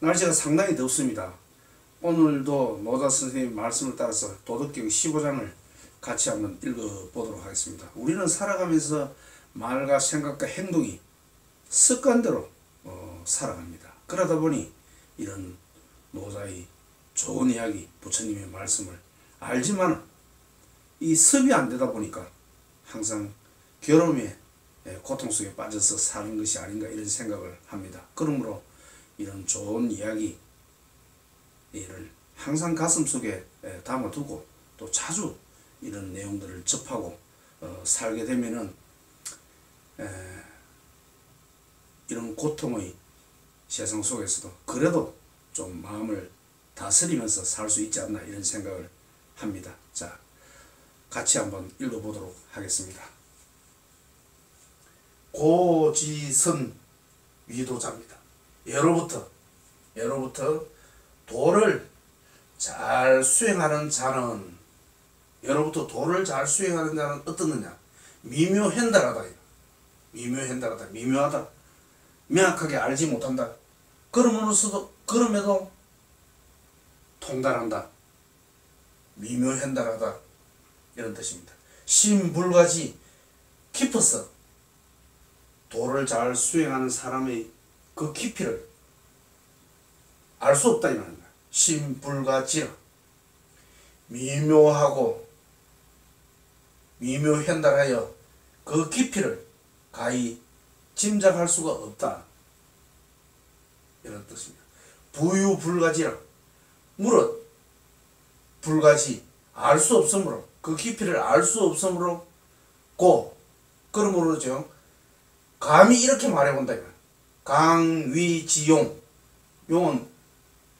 날씨가 상당히 덥습니다. 오늘도 노자 선생님 말씀을 따라서 도덕경 15장을 같이 한번 읽어보도록 하겠습니다. 우리는 살아가면서 말과 생각과 행동이 습관대로 살아갑니다. 그러다 보니 이런 노자의 좋은 이야기, 부처님의 말씀을 알지만 이 습이 안 되다 보니까 항상 괴로움에 고통 속에 빠져서 사는 것이 아닌가 이런 생각을 합니다. 그러므로 이런 좋은 이야기를 항상 가슴속에 담아두고 또 자주 이런 내용들을 접하고 살게 되면은 이런 고통의 세상 속에서도 그래도 좀 마음을 다스리면서 살 수 있지 않나 이런 생각을 합니다. 자, 같이 한번 읽어보도록 하겠습니다. 고지선 위도자입니다. 예로부터 도를 잘 수행하는 자는 어떻느냐? 미묘현달하다. 미묘하다. 명확하게 알지 못한다. 그럼에도 통달한다. 미묘현달하다. 이런 뜻입니다. 심불가지 깊어서 도를 잘 수행하는 사람의 그 깊이를 알 수 없다 이 말입니다. 심불가지라 미묘현달하여 그 깊이를 가히 짐작할 수가 없다 이런 뜻입니다. 부유불가지라 무릇 불가지 알 수 없으므로 그 깊이를 알 수 없으므로 그러므로죠 감히 이렇게 말해본다. 강위지용 용은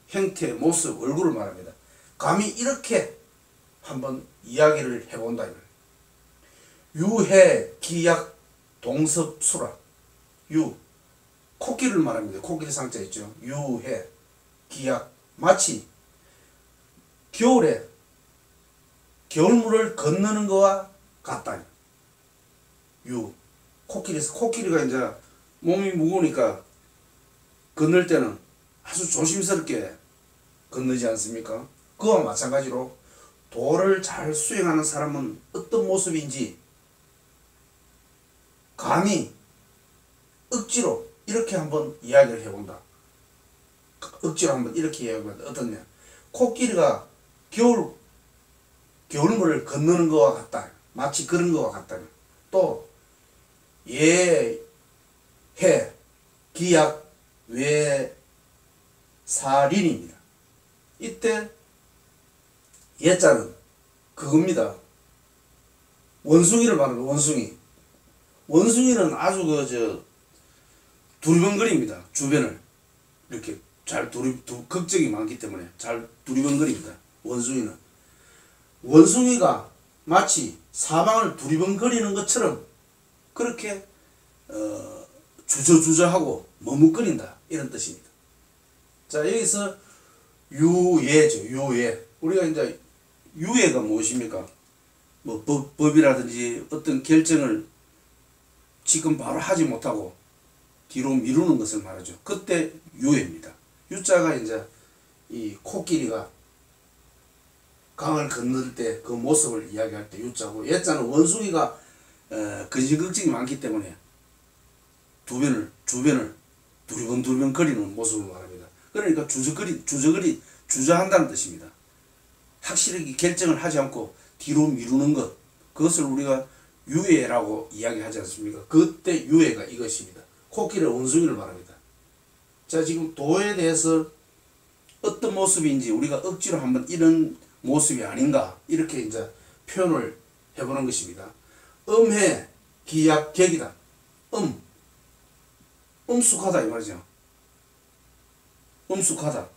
형태, 모습, 얼굴을 말합니다. 감히 이렇게 한번 이야기를 해본다. 유해 기약 동섭수라 코끼리를 말합니다. 코끼리 상자 있죠. 유해 기약 마치 겨울에 겨울물을 건너는 것과 같다. 코끼리가 이제 몸이 무거우니까 건널 때는 아주 조심스럽게 건너지 않습니까? 그와 마찬가지로 도를 잘 수행하는 사람은 어떤 모습인지 감히 억지로 이렇게 한번 이야기를 해본다. 어떠냐? 코끼리가 겨울물을 건너는 것과 같다. 마치 그런 것과 같다. 또 해 기약 외사린입니다. 이때 예자는 그겁니다. 원숭이를 말합니다. 원숭이는 아주 두리번거립니다. 주변을 이렇게 잘 걱정이 많기 때문에 잘 두리번거립니다. 원숭이가 마치 사방을 두리번거리는 것처럼 그렇게 주저주저하고 머뭇거린다 이런 뜻입니다. 자, 여기서 유예죠. 유예. 우리가 이제 유예가 무엇입니까? 뭐 법이라든지 어떤 결정을 지금 바로 하지 못하고 뒤로 미루는 것을 말하죠. 그때 유예입니다. 유자가 이제 이 코끼리가 강을 건널 때 그 모습을 이야기할 때 유자고, 예자는 원숭이가 근심걱정이 많기 때문에 주변을 두리번 거리는 모습을 말합니다. 그러니까 주저한다는 뜻입니다. 확실하게 결정을 하지 않고 뒤로 미루는 것, 그것을 우리가 유예라고 이야기하지 않습니까? 그때 유예가 이것입니다. 코끼리와 원숭이를 말합니다. 자, 지금 도에 대해서 어떤 모습인지 우리가 억지로 한번 이런 모습이 아닌가 이렇게 이제 표현을 해보는 것입니다. 음해 기약 객이다. 음숙하다 이 말이죠. 음숙하다.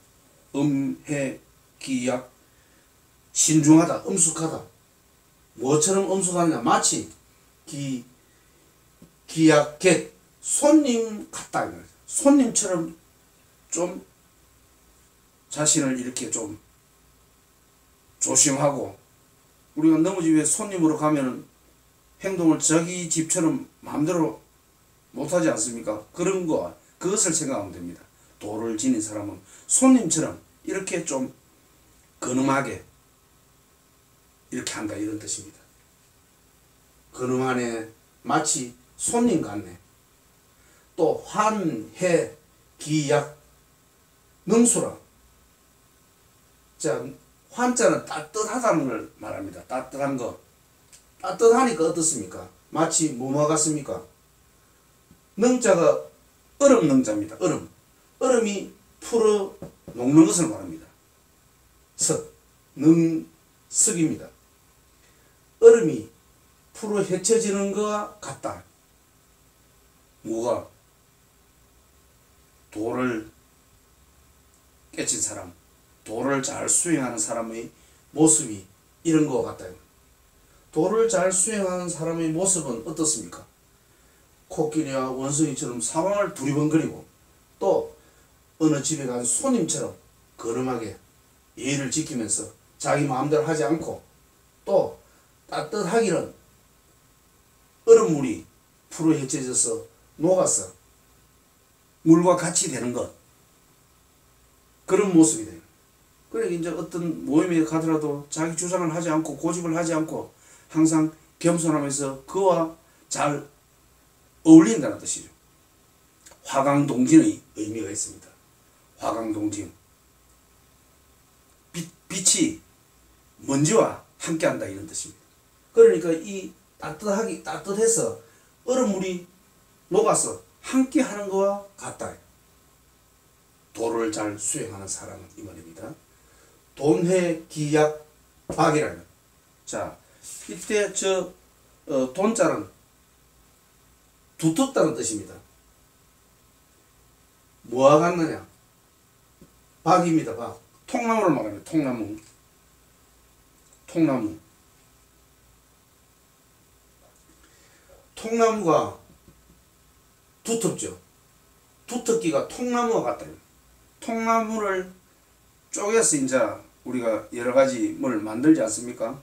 음해 기약 신중하다. 음숙하다. 뭐처럼 음숙하느냐? 마치 기약 객 손님 같다 이 말이죠. 손님처럼 좀 자신을 이렇게 좀 조심하고, 우리가 너무 집에 손님으로 가면은 행동을 자기 집처럼 마음대로 못하지 않습니까? 그런 거, 그것을 생각하면 됩니다. 도를 지닌 사람은 손님처럼 이렇게 좀 근엄하게 이렇게 한다 이런 뜻입니다. 근엄하네, 마치 손님 같네. 또 환해 기약 능수라. 자, 환자는 따뜻하다는 걸 말합니다. 따뜻한 거. 따뜻하니까 어떻습니까? 마치 뭐뭐 같습니까? 능자가 얼음 능자입니다. 얼음. 얼음이 풀어 녹는 것을 말합니다. 석, 능, 석입니다. 얼음이 풀어 헤쳐지는 것과 같다. 뭐가? 도를 깨친 사람, 도를 잘 수행하는 사람의 모습이 이런 것 같다. 도를 잘 수행하는 사람의 모습은 어떻습니까? 코끼리와 원숭이처럼 사방을 두리번거리고 또 어느 집에 간 손님처럼 걸음하게 예의를 지키면서 자기 마음대로 하지 않고 또 따뜻하기는 얼음물이 풀어 헤쳐져서 녹아서 물과 같이 되는 것, 그런 모습이 돼요. 그래 이제 어떤 모임에 가더라도 자기 주장을 하지 않고 고집을 하지 않고 항상 겸손하면서 그와 잘 어울린다는 뜻이죠. 화강동진의 의미가 있습니다. 화강동진. 빛이 먼지와 함께한다 이런 뜻입니다. 그러니까 이 따뜻해서 얼음물이 녹아서 함께하는 것과 같다. 도를 잘 수행하는 사람은 이 말입니다. 돈해 기약 박이라는. 자, 이때 돈자는 두텁다는 뜻입니다. 뭐와 같느냐? 박입니다. 박. 통나무를 말합니다. 통나무. 통나무. 통나무가 두텁죠. 두텁기가 통나무와 같다. 통나무를 쪼개서 이제 우리가 여러 가지 뭘 만들지 않습니까?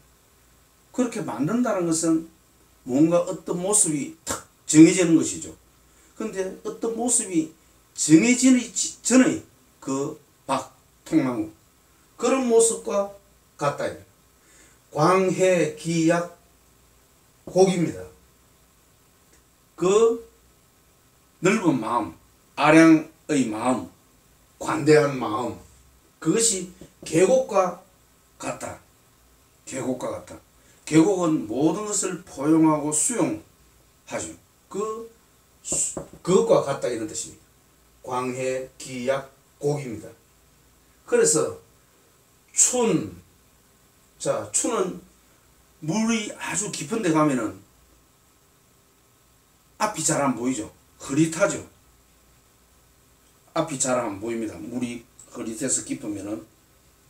그렇게 만든다는 것은 뭔가 어떤 모습이 탁 정해지는 것이죠. 근데 어떤 모습이 정해지기 전의 그 박, 통나무, 그런 모습과 같다. 광해, 기약, 고기입니다. 그 넓은 마음, 아량의 마음, 관대한 마음, 그것이 계곡과 같다. 계곡과 같다. 계곡은 모든 것을 포용하고 수용하죠. 그것과 같다 이런 뜻입니다. 광해, 기약, 고기입니다. 그래서 춘은 물이 아주 깊은 데 가면은 앞이 잘 안 보이죠. 흐릿하죠. 앞이 잘 안 보입니다. 물이 흐릿해서 깊으면은.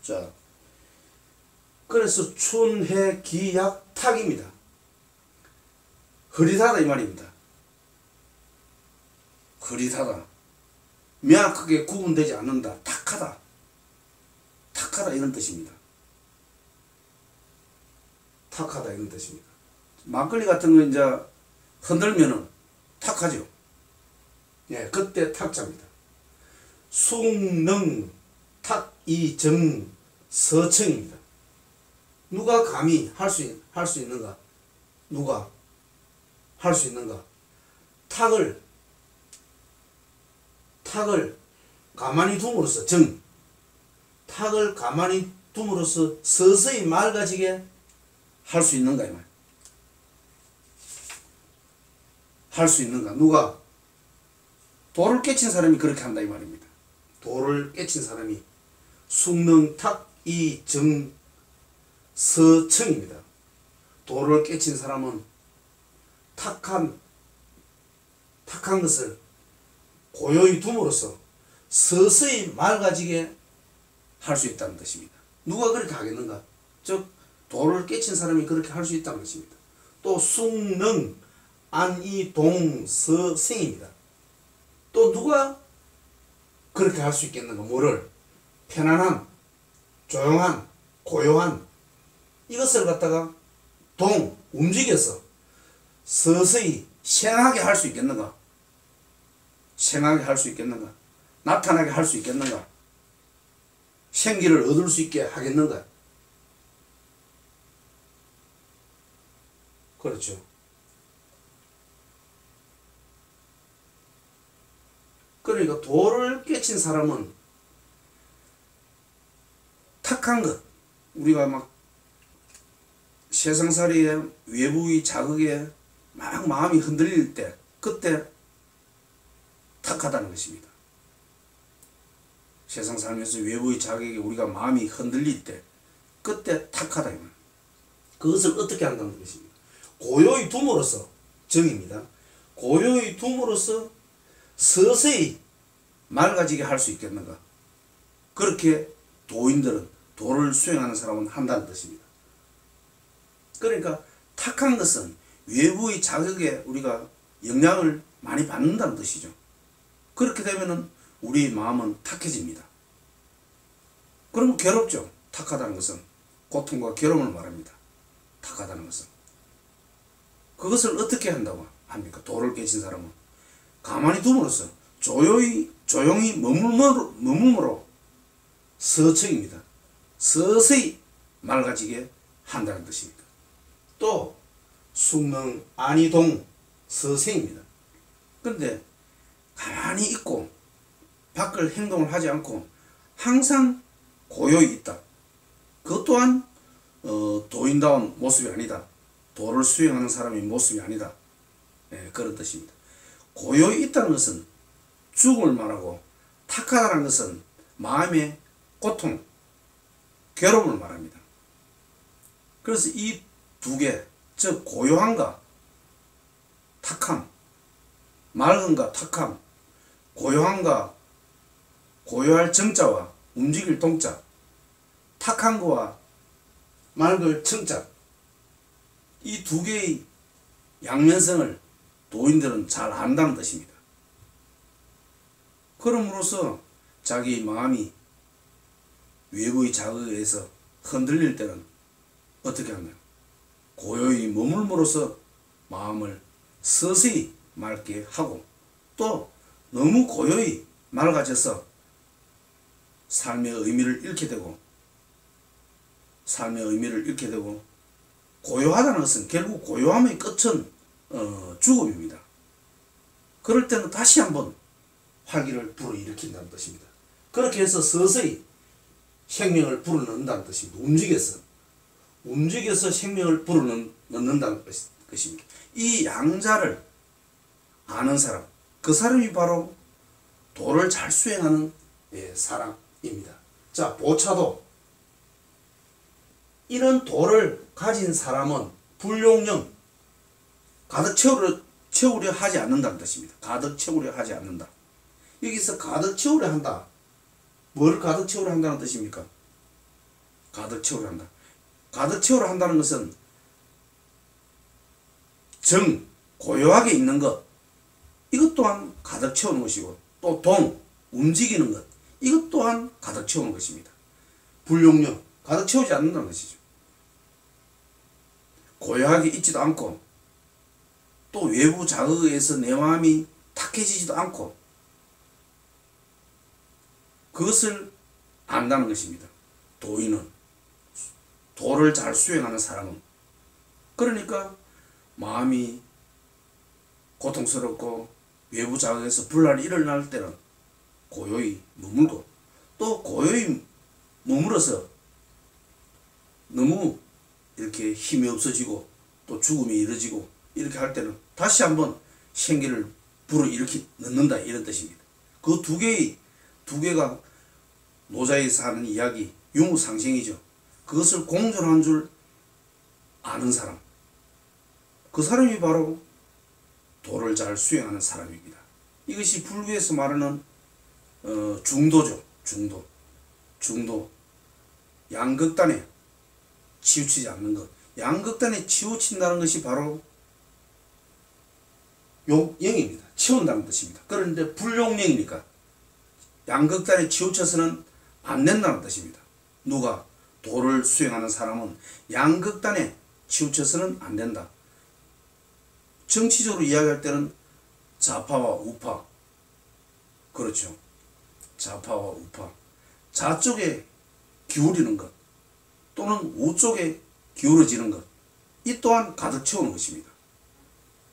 자, 그래서 춘해 기약 탁입니다. 흐릿하다 이 말입니다. 흐릿하다. 명확하게 구분되지 않는다. 탁하다. 탁하다 이런 뜻입니다. 탁하다 이런 뜻입니다. 막걸리 같은 거 이제 흔들면은 탁하죠. 예, 그때 탁자입니다. 숭능 탁이정 서청입니다. 누가 감히 할 수 있는가? 누가 할 수 있는가? 탁을 가만히 둠으로써 탁을 가만히 둠으로써 서서히 맑아지게 할 수 있는가 이 말. 할 수 있는가? 누가? 도를 깨친 사람이 그렇게 한다 이 말입니다. 도를 깨친 사람이 숭능탁이정 서청입니다. 도를 깨친 사람은 탁한 것을 고요히 둠으로써 서서히 맑아지게 할 수 있다는 뜻입니다. 누가 그렇게 하겠는가? 즉 도를 깨친 사람이 그렇게 할 수 있다는 것입니다. 또 숭능 안이동서생입니다. 또 누가 그렇게 할 수 있겠는가? 뭐를? 편안한, 조용한, 고요한 이것을 갖다가 움직여서 서서히 생하게 할 수 있겠는가? 생하게 할 수 있겠는가? 나타나게 할 수 있겠는가? 생기를 얻을 수 있게 하겠는가? 그렇죠. 그러니까 도를 깨친 사람은 탁한 것, 우리가 막 세상살이에 외부의 자극에 막 마음이 흔들릴 때 그때 탁하다는 것입니다. 세상 살면서 외부의 자극에 우리가 마음이 흔들릴 때 그때 탁하다. 그것을 어떻게 한다는 것입니다. 고요히 둠으로써 정입니다. 고요히 둠으로써 서서히 맑아지게 할 수 있겠는가? 그렇게 도인들은 도를 수행하는 사람은 한다는 뜻입니다. 그러니까 탁한 것은 외부의 자극에 우리가 영향을 많이 받는다는 뜻이죠. 그렇게 되면은 우리 마음은 탁해집니다. 그럼 괴롭죠. 탁하다는 것은 고통과 괴로움을 말합니다. 탁하다는 것은. 그것을 어떻게 한다고 합니까? 도를 깨친 사람은 가만히 둠으로써 조용히 머물므로 서척입니다. 서서히 맑아지게 한다는 뜻입니다. 또 숙능 안이동 서생입니다. 그런데 가만히 있고 밖을 행동을 하지 않고 항상 고요히 있다. 그것 또한 도인다운 모습이 아니다. 도를 수행하는 사람의 모습이 아니다. 그런 뜻입니다. 고요히 있다는 것은 죽음을 말하고 탁하다는 것은 마음의 고통, 괴로움을 말합니다. 그래서 이 두 개, 즉 고요함과 탁함, 맑음과 탁함, 고요함과 고요할 정자와 움직일 동자, 탁한 거와 맑을 청자, 이 두 개의 양면성을 도인들은 잘 안다는 뜻입니다. 그럼으로써 자기 마음이 외부의 자극에 의해서 흔들릴 때는 어떻게 하나요? 고요히 머물므로써 마음을 서서히 맑게 하고 또 너무 고요히 맑아져서 삶의 의미를 잃게 되고 고요하다는 것은 결국 고요함의 끝은 죽음입니다. 그럴 때는 다시 한번 활기를 불어일으킨다는 뜻입니다. 그렇게 해서 서서히 생명을 불어넣는다는 뜻입니다. 움직여서 생명을 불어넣는다는 것입니다. 이 양자를 아는 사람, 그 사람이 바로 도를 잘 수행하는 사람입니다. 자, 보차도. 이런 도를 가진 사람은 불용령, 가득 채우려 하지 않는다는 뜻입니다. 가득 채우려 하지 않는다. 여기서 가득 채우려 한다. 뭘 가득 채우려 한다는 뜻입니까? 가득 채우려 한다. 가득 채우려 한다는 것은 고요하게 있는 것, 이것 또한 가득 채우는 것이고 또 움직이는 것, 이것 또한 가득 채우는 것입니다. 불용령, 가득 채우지 않는다는 것이죠. 고요하게 있지도 않고 또 외부 자극에 의해서 내 마음이 탁해지지도 않고 그것을 안다는 것입니다. 도인은, 도를 잘 수행하는 사람은. 그러니까 마음이 고통스럽고 외부 자극에서 분란이 일어날 때는 고요히 머물고 또 고요히 머물어서 너무 이렇게 힘이 없어지고 또 죽음이 이뤄지고 이렇게 할 때는 다시 한번 생기를 불어넣는다, 이런 뜻입니다. 그 두 개가 노자에서 하는 이야기, 유무상생이죠. 그것을 공존한 줄 아는 사람, 그 사람이 바로 도를 잘 수행하는 사람입니다. 이것이 불교에서 말하는 중도죠. 중도. 양극단에 치우치지 않는 것. 양극단에 치우친다는 것이 바로 용입니다. 치운다는 뜻입니다. 그런데 불용령이니까 양극단에 치우쳐서는 안 된다는 뜻입니다. 누가? 도를 수행하는 사람은 양극단에 치우쳐서는 안 된다. 정치적으로 이야기할 때는 좌파와 우파, 그렇죠. 좌파와 우파, 좌쪽에 기울이는 것 또는 우쪽에 기울어지는 것, 이 또한 가득 채우는 것입니다.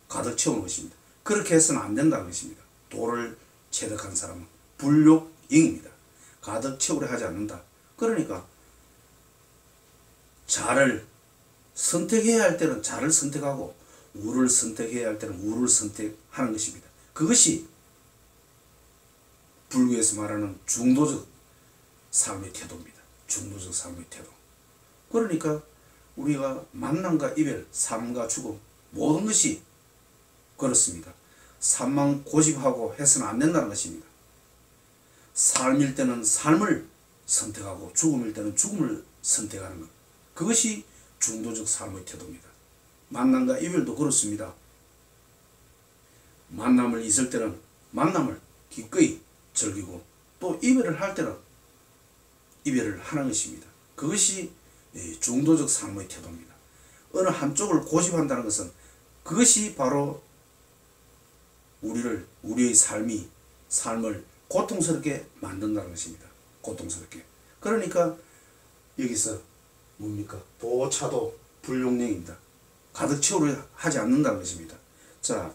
가득 채우는 것입니다. 그렇게 해서는 안 된다는 것입니다. 도를 체득한 사람은 불욕잉입니다. 가득 채우려 하지 않는다. 그러니까 자를 선택해야 할 때는 자를 선택하고 우를 선택해야 할 때는 우를 선택하는 것입니다. 그것이 불교에서 말하는 중도적 삶의 태도입니다. 중도적 삶의 태도. 그러니까 우리가 만남과 이별, 삶과 죽음, 모든 것이 그렇습니다. 삶만 고집하고 해서는 안 된다는 것입니다. 삶일 때는 삶을 선택하고 죽음일 때는 죽음을 선택하는 것. 그것이 중도적 삶의 태도입니다. 만남과 이별도 그렇습니다. 만남을 있을 때는 만남을 기꺼이 즐기고 또 이별을 할 때는 이별을 하는 것입니다. 그것이 중도적 삶의 태도입니다. 어느 한쪽을 고집한다는 것은 그것이 바로 우리의 삶을 고통스럽게 만든다는 것입니다. 고통스럽게. 그러니까 여기서 뭡니까? 도차도 불용령입니다. 가득 채우려 하지 않는다는 것입니다. 자,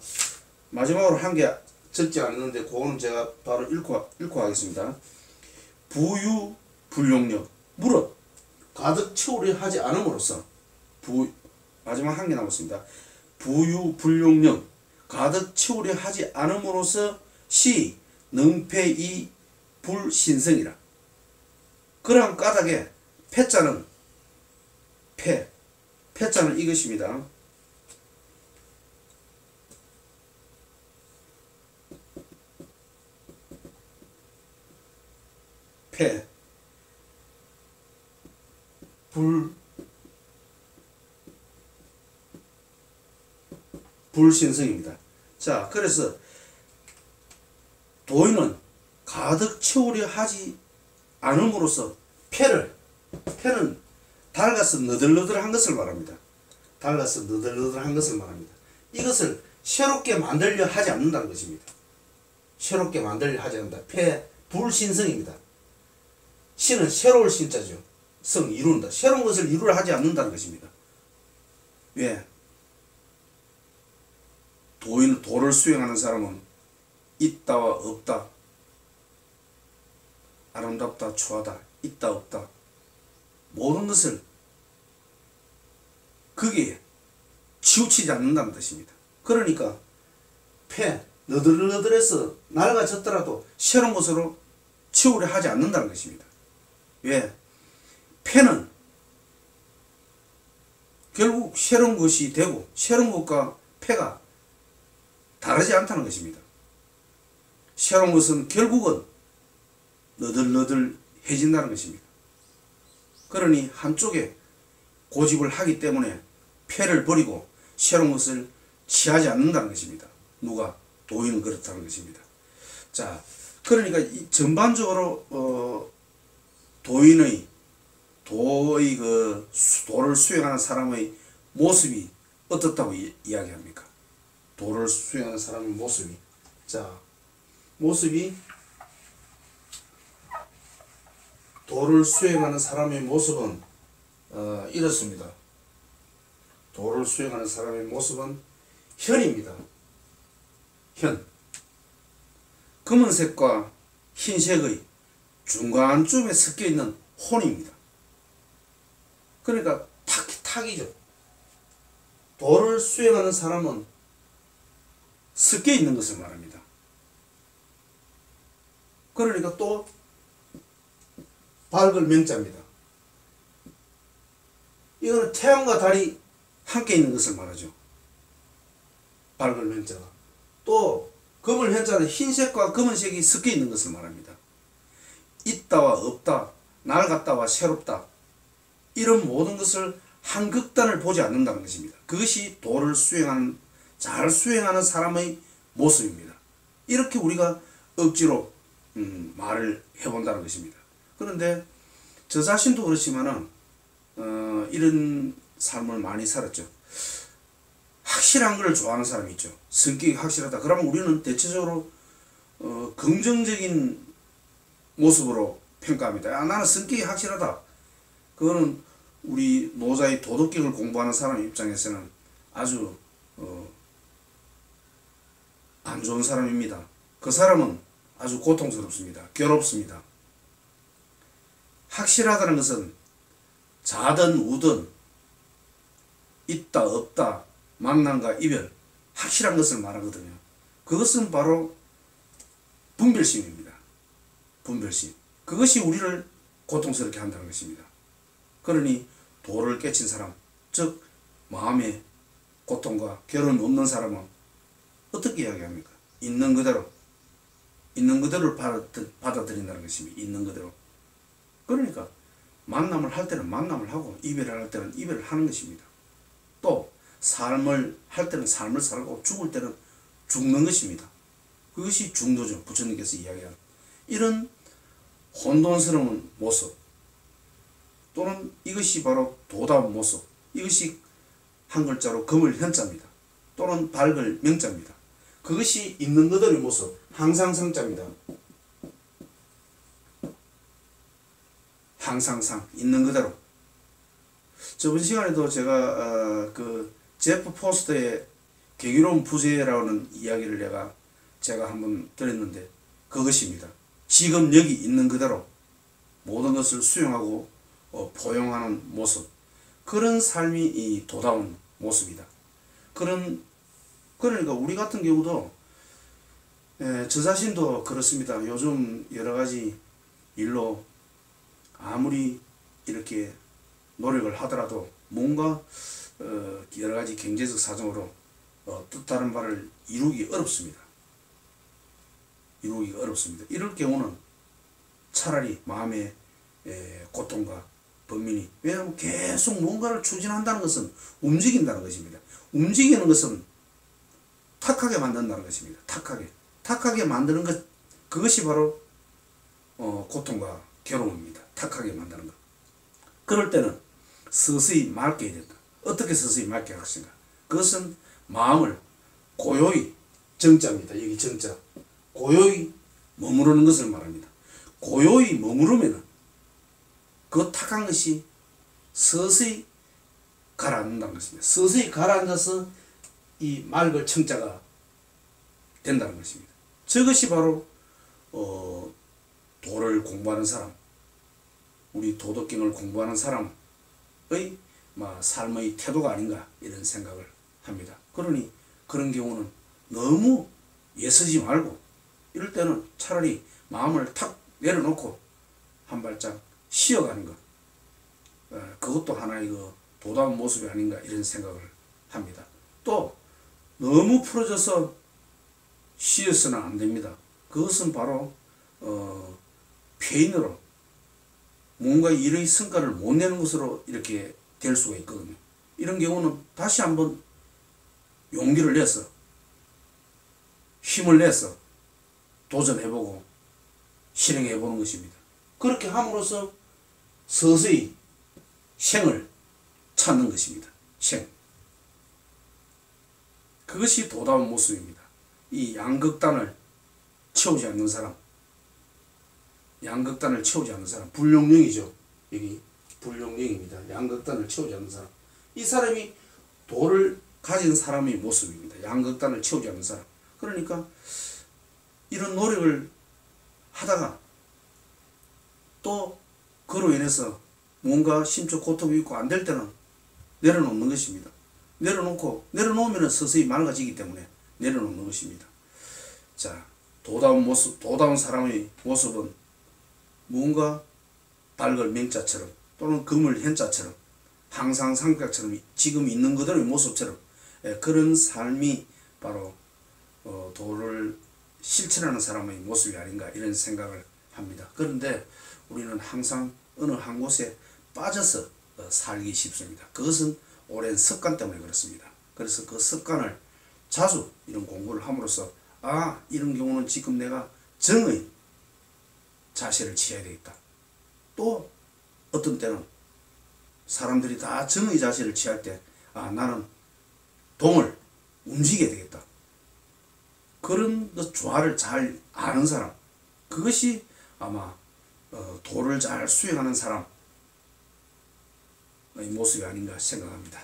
마지막으로 한 개 적지 않았는데 그거는 제가 바로 읽고 하겠습니다. 부유 불용령. 무릇 가득 채우려 하지 않음으로써 마지막 한 개 남았습니다. 부유 불용령. 가득 채우려 하지 않음으로써 시 능패이 불신성이라. 그러한 까닭에 패자는 패자는 이것입니다. 불신성입니다. 자, 그래서 도인은 가득 채우려 하지 않음으로써 패는 달가서 너덜너덜한 것을 말합니다. 달가서 너덜너덜한 것을 말합니다. 이것을 새롭게 만들려 하지 않는다는 것입니다. 새롭게 만들려 하지 않는다. 불신성입니다. 신은 새로울 신자죠. 성, 이룬다. 새로운 것을 이루려 하지 않는다는 것입니다. 왜? 도를 수행하는 사람은 있다와 없다, 아름답다, 추하다, 있다, 없다, 모든 것을 거기에 치우치지 않는다는 뜻입니다. 그러니까 너덜너덜해서 낡아졌더라도 새로운 것으로 채우려 하지 않는다는 것입니다. 왜? 패는 결국 새로운 것이 되고 새로운 것과 패가 다르지 않다는 것입니다. 새로운 것은 결국은 너덜너덜해진다는 것입니다. 그러니 한쪽에 고집을 하기 때문에 패를 버리고 새로운 것을 취하지 않는다는 것입니다. 누가? 도인은 그렇다는 것입니다. 자, 그러니까 전반적으로 도인의 도를 수행하는 사람의 모습이 어떻다고 이야기합니까? 도를 수행하는 사람의 모습이. 자, 도를 수행하는 사람의 모습은 이렇습니다. 도를 수행하는 사람의 모습은 현입니다. 현. 검은색과 흰색의 중간쯤에 섞여 있는 혼입니다. 그러니까 탁이죠. 도를 수행하는 사람은 섞여 있는 것을 말합니다. 그러니까 또 밝을 명자입니다. 이거는 태양과 달이 함께 있는 것을 말하죠. 밝을 명자가. 또 검을 현자는 흰색과 검은색이 섞여 있는 것을 말합니다. 있다와 없다, 낡았다와 새롭다, 이런 모든 것을 한 극단을 보지 않는다는 것입니다. 그것이 도를 잘 수행하는 사람의 모습입니다. 이렇게 우리가 억지로 말을 해본다는 것입니다. 그런데 저 자신도 그렇지만은 이런 삶을 많이 살았죠. 확실한 걸 좋아하는 사람이 있죠. 성격이 확실하다. 그러면 우리는 대체적으로 긍정적인 모습으로 평가합니다. 야, 나는 성격이 확실하다. 그거는 우리 노자의 도덕경을 공부하는 사람 입장에서는 아주 안 좋은 사람입니다. 그 사람은 아주 고통스럽습니다. 괴롭습니다. 확실하다는 것은 자든 우든 있다 없다 만남과 이별 확실한 것을 말하거든요. 그것은 바로 분별심입니다. 분별심. 그것이 우리를 고통스럽게 한다는 것입니다. 그러니 도를 깨친 사람, 즉 마음의 고통과 괴로움이 없는 사람은 어떻게 이야기합니까? 있는 그대로를 받아들인다는 것입니다. 있는 그대로. 그러니까 만남을 할 때는 만남을 하고 이별을 할 때는 이별을 하는 것입니다. 또 삶을 할 때는 삶을 살고 죽을 때는 죽는 것입니다. 그것이 중도죠. 부처님께서 이야기한 이런 혼돈스러운 모습 또는 이것이 바로 도다운 모습, 이것이 한 글자로 금을 현자입니다. 또는 밝을 명자입니다. 그것이 있는 그대로의 모습, 항상 성자입니다. 항상 상, 있는 그대로. 저번 시간에도 제가 그 제프 포스터의 경이로운 부재라는 이야기를 제가 한번 드렸는데 그것입니다. 지금 여기 있는 그대로 모든 것을 수용하고 포용하는 모습, 그런 삶이 이 도다운 모습이다. 그러니까 우리 같은 경우도 저 자신도 그렇습니다. 요즘 여러 가지 일로 아무리 이렇게 노력을 하더라도 뭔가 여러 가지 경제적 사정으로 뜻다른 바를 이루기 어렵습니다. 이루기가 어렵습니다. 이럴 경우는 차라리 마음의 고통과 번민이, 왜냐하면 계속 뭔가를 추진한다는 것은 움직인다는 것입니다. 움직이는 것은 탁하게 만든다는 것입니다. 탁하게 만드는 것, 그것이 바로 고통과 괴로움입니다. 탁하게 만드는 것. 그럴 때는 서서히 맑게 해야 된다. 어떻게 서서히 맑게 할 것인가? 그것은 마음을 고요히, 정자입니다. 여기 정자. 고요히 머무르는 것을 말합니다. 고요히 머무르면 그 탁한 것이 서서히 가라앉는다는 것입니다. 서서히 가라앉아서 이 맑을 청자가 된다는 것입니다. 저것이 바로 도를 공부하는 사람, 우리 도덕경을 공부하는 사람의 삶의 태도가 아닌가 이런 생각을 합니다. 그러니 그런 경우는 너무 애쓰지 말고 이럴 때는 차라리 마음을 탁 내려놓고 한 발짝 쉬어가는 것, 그것도 하나의 도다운 모습이 아닌가 이런 생각을 합니다. 또 너무 풀어져서 쉬어서는 안 됩니다. 그것은 바로 폐인으로 뭔가 일의 성과를 못 내는 것으로 이렇게 될 수가 있거든요. 이런 경우는 다시 한번 용기를 내서 힘을 내서 도전해보고 실행해보는 것입니다. 그렇게 함으로써 서서히 생을 찾는 것입니다. 생. 그것이 도다운 모습입니다. 이 양극단을 채우지 않는 사람, 양극단을 채우지 않는 사람, 불용령이죠. 여기 불용령입니다. 양극단을 채우지 않는 사람. 이 사람이 도를 가진 사람의 모습입니다. 양극단을 채우지 않는 사람. 그러니까 이런 노력을 하다가 또 그로 인해서 뭔가 심적 고통이 있고 안 될 때는 내려놓는 것입니다. 내려놓으면 서서히 맑아지기 때문에 내려놓는 것입니다. 자, 도다운 모습, 도다운 사람의 모습은 뭔가 밝을 맹자처럼 또는 금을 현자처럼 항상 상각처럼 지금 있는 그대로의 모습처럼 그런 삶이 바로 도를 실천하는 사람의 모습이 아닌가 이런 생각을 합니다. 그런데 우리는 항상 어느 한 곳에 빠져서 살기 쉽습니다. 그것은 오랜 습관 때문에 그렇습니다. 그래서 그 습관을 자주 이런 공부를 함으로써 이런 경우는 지금 내가 정의 자세를 취해야 되겠다. 또 어떤 때는 사람들이 다 정의 자세를 취할 때 나는 동을 움직여야 되겠다. 그런 그 조화를 잘 아는 사람, 그것이 아마 도를 잘 수행하는 사람의 모습이 아닌가 생각합니다.